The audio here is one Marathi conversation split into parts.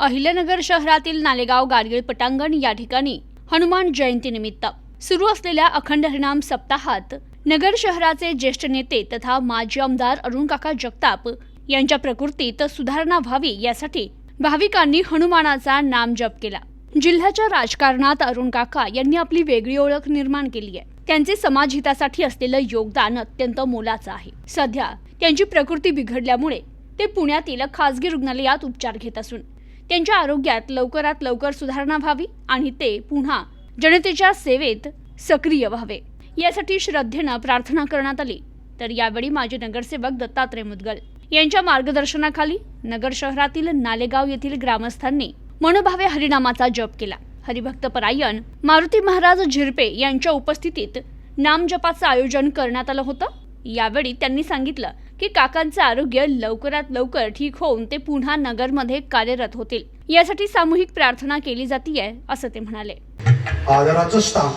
अहिल्यानगर शहरातील नालेगाव गाडगीळ पटांगण या ठिकाणी हनुमान जयंतीनिमित्त सुरू असलेल्या अखंड हरिनाम सप्ताहात नगर शहराचे ज्येष्ठ नेते तथा माजी आमदार अरुण काका जगताप यांच्या प्रकृतीत सुधारणा व्हावी यासाठी भाविकांनी हनुमानाचा नामजप केला। जिल्ह्याच्या राजकारणात अरुण काका यांनी आपली वेगळी ओळख निर्माण केली आहे। त्यांचे समाजहितासाठी असलेलं योगदान अत्यंत मोलाचं आहे। सध्या त्यांची प्रकृती बिघडल्यामुळे ते पुण्यातील खासगी रुग्णालयात उपचार घेत असून त्यांच्या आरोग्यात लवकरात लवकर सुधारणा व्हावी आणि ते पुन्हा जनतेच्या सेवेत सक्रिय व्हावे यासाठी श्रद्धेने प्रार्थना करण्यात आली। तर यावेळी माजी नगरसेवक दत्तात्रय मुदगल यांच्या मार्गदर्शनाखाली नगर शहरातील नालेगाव येथील ग्रामस्थांनी मनोभावे हरिनामाचा जप केला। हरिभक्त परायण मारुती महाराज झिरपे यांच्या उपस्थितीत नामजपाचं आयोजन करण्यात आलं होतं। यावेळी त्यांनी सांगितलं की काकांचे आरोग्य लवकरात लवकर ठीक होऊन ते पुन्हा नगरमध्ये कार्यरत होतील यासाठी सामूहिक प्रार्थना केली जातीये असं ते म्हणाले। आदराचं स्थान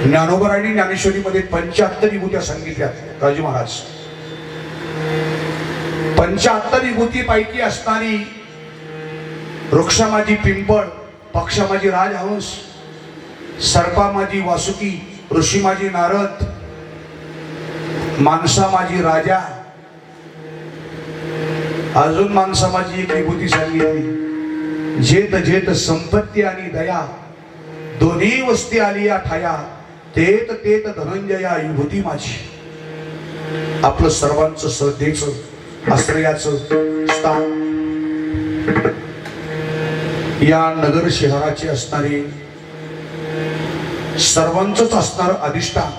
ज्ञानोबा आणि ज्ञानेश्वरीमध्ये 75 विभूत्या सांगितल्यात राजू महाराज। 75 विभूतीपैकी असणारी वृक्षा माझी पिंपळ, पक्षा माझी राजहंस, सर्पा माझी वासुकी, ऋषी माझी नारद, माणसा माझी राजा, अजून माणसा माझी एक विभूती सांगितली, जेत जेत संपत्ती आणि दया दोन्ही वस्ती आली या ठाया, तेत तेत धनंजया विभूती माझी। आपलं सर्वांचं श्रद्धेचं आश्रयाचं स्थान या नगर शहराचे असणारे सर्वांचंच असणार अधिष्ठान,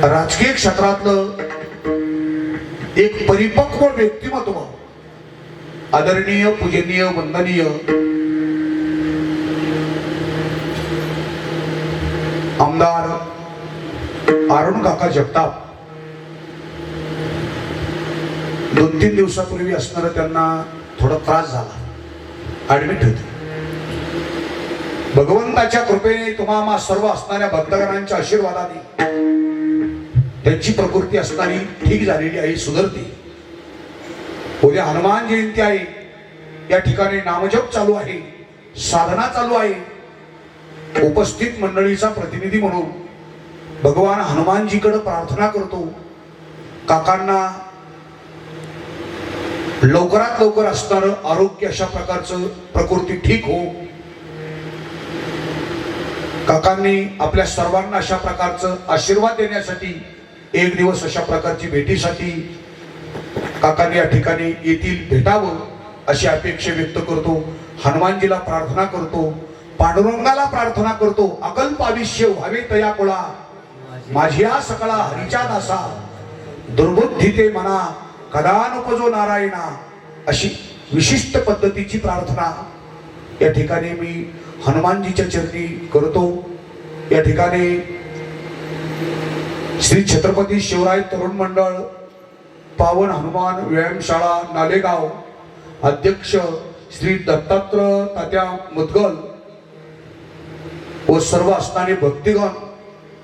राजकीय क्षेत्रातलं एक परिपक्व व्यक्तिमत्व, आदरणीय पूजनीय वंदनीय आमदार अरुण काका जगताप 2-3 दिवसापूर्वी असणारा त्यांना थोडा त्रास झाला, ऍडमिट होते। भगवंताच्या कृपेने तुम्हा सर्व असणाऱ्या भक्तगणांच्या आशीर्वादाने त्यांची प्रकृती असणारी ठीक झालेली आहे, सुधारते। उद्या हनुमान जयंती आहे, या ठिकाणी नामजप चालू आहे, साधना चालू आहे। उपस्थित मंडळीचा प्रतिनिधी म्हणून भगवान हनुमानजीकडे प्रार्थना करतो, काकांना लवकरात लवकर असणारं आरोग्य अशा प्रकारचं प्रकृती ठीक हो। काकांनी आपल्या सर्वांना अशा प्रकारचं आशीर्वाद देण्यासाठी एक दिवस अशा प्रकारची भेटीसाठी काकांनी या ठिकाणी येथील भेटावं अशी अपेक्षा व्यक्त करतो। हनुमानजीला प्रार्थना करतो, पांडुरंगाला प्रार्थना करतो, अकल्प आयुष्य व्हावे तया कुळा, माझ्या सकळा हरीच्या दासा, दुर्बुद्धी ते मना कदा नकोजो नारायणा, अशी विशिष्ट पद्धतीची प्रार्थना या ठिकाणी मी हनुमानजीच्या चरणी करतो। या ठिकाणी श्री छत्रपती शिवराय तरुण मंडळ पावन हनुमान व्यायामशाळा नालेगाव अध्यक्ष श्री दत्तात्रय तात्या मुदगल व सर्व असणारे भक्तिगण,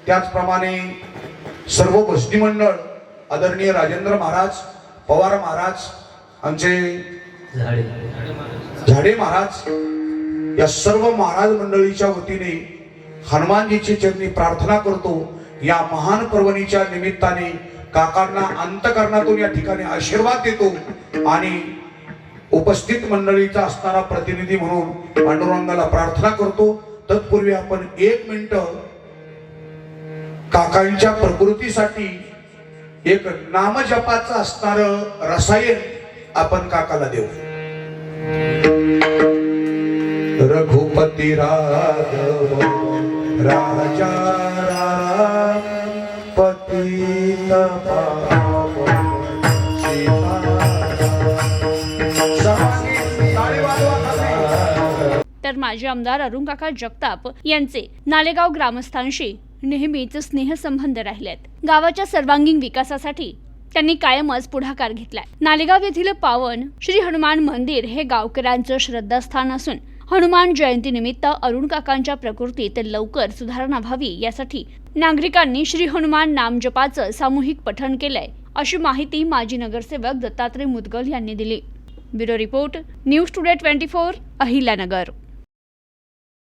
त्याचप्रमाणे सर्व बसनी मंडळ, आदरणीय राजेंद्र महाराज, पवार महाराज, आमचे झाडे महाराज, या सर्व महाराज मंडळीच्या वतीने हनुमानजीची चरणी प्रार्थना करतो। या महान पर्वणीच्या निमित्ताने काकांना अंतःकरणातून या ठिकाणी आशीर्वाद देतो आणि उपस्थित मंडळीचा असणारा प्रतिनिधी म्हणून पांडुरंगाला प्रार्थना करतो। तत्पूर्वी आपण 1 मिनिट काकांच्या प्रकृतीसाठी एक नामजपाचं असणार रसायन आपण काकाला देऊ। रघुपती राघव राजा राम पतित पावन तर माजी आमदार अरुण काका जगताप यांचे नालेगाव ग्रामस्थांशी नेहमीच स्नेहसंबंध राहिलेत। गावाच्या सर्वांगीण विकासासाठी त्यांनी कायमच पुढाकार घेतलाय। नालेगाव येथील पावन श्री हनुमान मंदिर हे गावकऱ्यांचं श्रद्धास्थान असून हनुमान जयंतीनिमित्त अरुण काकांच्या प्रकृतीत लवकर सुधारणा व्हावी यासाठी नागरिकांनी श्री हनुमान नामजपाचं सामूहिक पठण केलंय अशी माहिती माजी नगरसेवक दत्तात्रय मुदगल यांनी दिली. Bureau report, news today 24, Ahilyanagar.